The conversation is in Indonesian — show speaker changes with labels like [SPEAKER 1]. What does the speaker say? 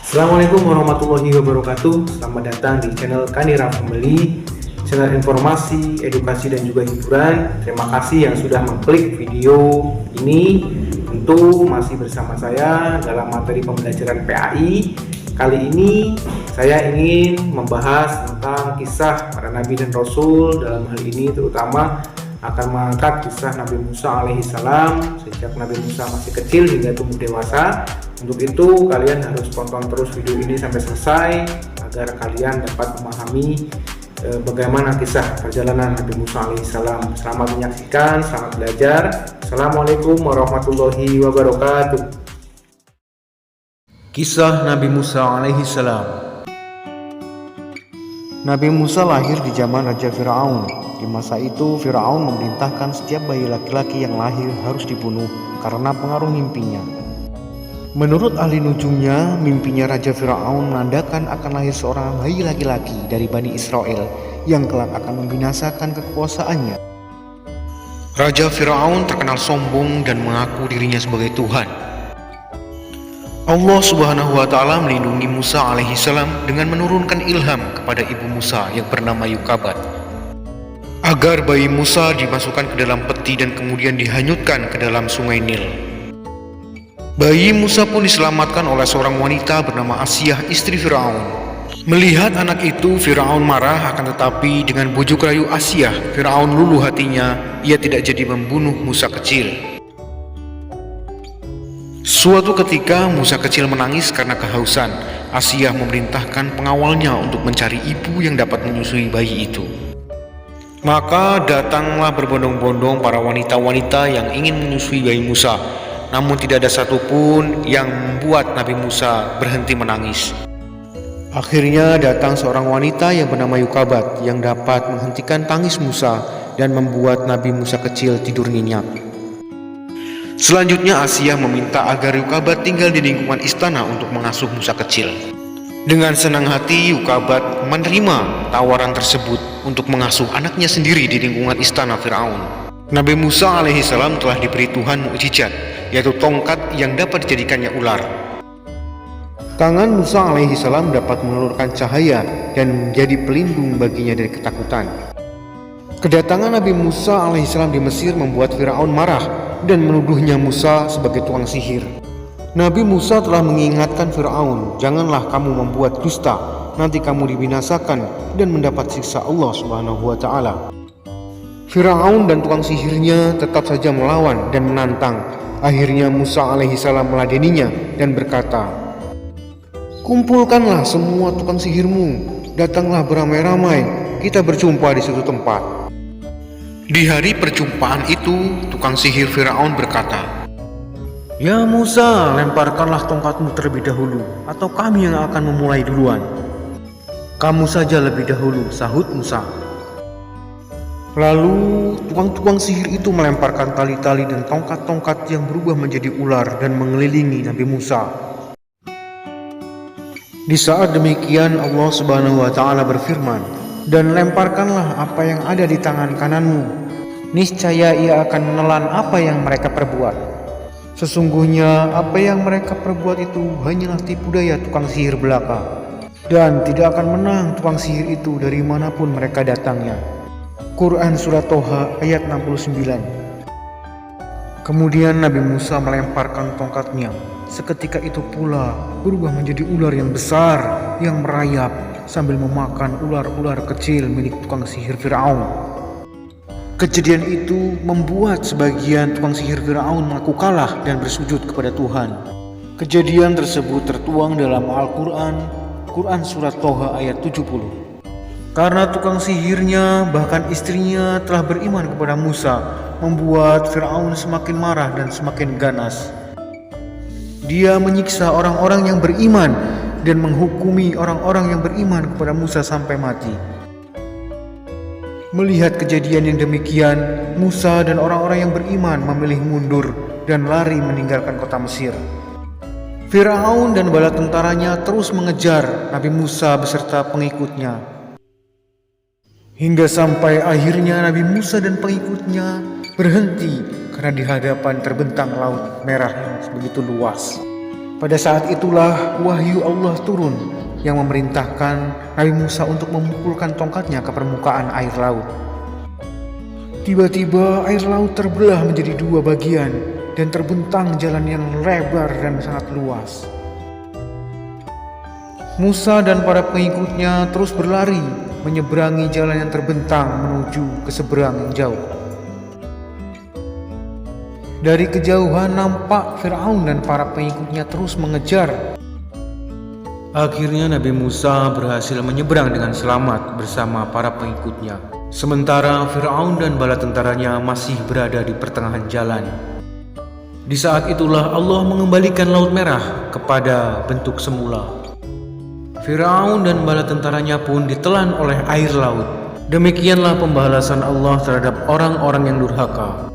[SPEAKER 1] Assalamualaikum warahmatullahi wabarakatuh. Selamat datang di channel Kanira Family, channel informasi, edukasi dan juga hiburan. Terima kasih yang sudah mengklik video ini. Tentu masih bersama saya dalam materi pembelajaran PAI. Kali ini saya ingin membahas tentang kisah para nabi dan rasul. Dalam hal ini terutama akan mengangkat kisah Nabi Musa alaihissalam sejak Nabi Musa masih kecil hingga tumbuh dewasa. Untuk itu kalian harus tonton terus video ini sampai selesai agar kalian dapat memahami bagaimana kisah perjalanan Nabi Musa alaihissalam. Selamat menyaksikan, selamat belajar. Assalamualaikum warahmatullahi wabarakatuh. Kisah Nabi Musa alaihissalam. Nabi Musa lahir di zaman Raja Firaun. Di masa itu Firaun memerintahkan setiap bayi laki-laki yang lahir harus dibunuh karena pengaruh mimpinya. Menurut ahli nujumnya, mimpinya Raja Firaun menandakan akan lahir seorang bayi laki-laki dari Bani Israel yang kelak akan membinasakan kekuasaannya. Raja Firaun terkenal sombong dan mengaku dirinya sebagai Tuhan. Allah Subhanahu wa Ta'ala melindungi Musa alaihissalam dengan menurunkan ilham kepada ibu Musa yang bernama Yukabat, agar bayi Musa dimasukkan ke dalam peti dan kemudian dihanyutkan ke dalam sungai Nil. Bayi Musa pun diselamatkan oleh seorang wanita bernama Asiyah, istri Firaun. Melihat anak itu, Firaun marah, akan tetapi dengan bujuk rayu Asiyah, Firaun luluh hatinya. Ia tidak jadi membunuh Musa kecil. Suatu ketika Musa kecil menangis karena kehausan. Asiyah memerintahkan pengawalnya untuk mencari ibu yang dapat menyusui bayi itu. Maka datanglah berbondong-bondong para wanita-wanita yang ingin menyusui bayi Musa. Namun tidak ada satupun yang membuat Nabi Musa berhenti menangis. Akhirnya datang seorang wanita yang bernama Yukabat yang dapat menghentikan tangis Musa dan membuat Nabi Musa kecil tidur nyenyak. Selanjutnya Asiyah meminta agar Yukabat tinggal di lingkungan istana untuk mengasuh Musa kecil. Dengan senang hati Yukabat menerima tawaran tersebut untuk mengasuh anaknya sendiri di lingkungan istana Firaun. Nabi Musa alaihissalam telah diberi Tuhan mukjizat, yaitu tongkat yang dapat dijadikannya ular. Tangan Musa alaihissalam dapat menelurkan cahaya dan menjadi pelindung baginya dari ketakutan. Kedatangan Nabi Musa alaihissalam di Mesir membuat Firaun marah dan menuduhnya Musa sebagai tukang sihir. Nabi Musa telah mengingatkan Firaun, janganlah kamu membuat dusta, nanti kamu dibinasakan dan mendapat siksa Allah Subhanahu wa Ta'ala. Firaun dan tukang sihirnya tetap saja melawan dan menantang. Akhirnya Musa alaihissalam meladeninya dan berkata, kumpulkanlah semua tukang sihirmu, datanglah beramai-ramai, kita berjumpa di suatu tempat. Di hari perjumpaan itu, tukang sihir Firaun berkata, ya Musa, lemparkanlah tongkatmu terlebih dahulu, atau kami yang akan memulai duluan. Kamu saja lebih dahulu, sahut Musa. Lalu tukang-tukang sihir itu melemparkan tali-tali dan tongkat-tongkat yang berubah menjadi ular dan mengelilingi Nabi Musa. Di saat demikian Allah Subhanahu wa Ta'ala berfirman, dan lemparkanlah apa yang ada di tangan kananmu, niscaya ia akan menelan apa yang mereka perbuat. Sesungguhnya apa yang mereka perbuat itu hanyalah tipu daya tukang sihir belaka, dan tidak akan menang tukang sihir itu dari manapun mereka datangnya. Quran Surat Toha ayat 69. Kemudian Nabi Musa melemparkan tongkatnya. Seketika itu pula berubah menjadi ular yang besar yang merayap sambil memakan ular-ular kecil milik tukang sihir Firaun. Kejadian itu membuat sebagian tukang sihir Firaun mengaku kalah dan bersujud kepada Tuhan. Kejadian tersebut tertuang dalam Al-Quran, Quran Surat Toha ayat 70. Karena tukang sihirnya bahkan istrinya telah beriman kepada Musa, membuat Firaun semakin marah dan semakin ganas. Dia menyiksa orang-orang yang beriman dan menghukumi orang-orang yang beriman kepada Musa sampai mati. Melihat kejadian yang demikian, Musa dan orang-orang yang beriman memilih mundur dan lari meninggalkan kota Mesir. Firaun dan bala tentaranya terus mengejar Nabi Musa beserta pengikutnya. Hingga sampai akhirnya Nabi Musa dan pengikutnya berhenti karena di hadapan terbentang laut merah yang begitu luas. Pada saat itulah wahyu Allah turun yang memerintahkan Nabi Musa untuk memukulkan tongkatnya ke permukaan air laut. Tiba-tiba air laut terbelah menjadi dua bagian dan terbentang jalan yang lebar dan sangat luas. Musa dan para pengikutnya terus berlari menyeberangi jalan yang terbentang menuju ke seberang yang jauh. Dari kejauhan nampak Firaun dan para pengikutnya terus mengejar. Akhirnya Nabi Musa berhasil menyeberang dengan selamat bersama para pengikutnya. Sementara Firaun dan bala tentaranya masih berada di pertengahan jalan. Di saat itulah Allah mengembalikan Laut Merah kepada bentuk semula. Firaun dan bala tentaranya pun ditelan oleh air laut. Demikianlah pembalasan Allah terhadap orang-orang yang durhaka.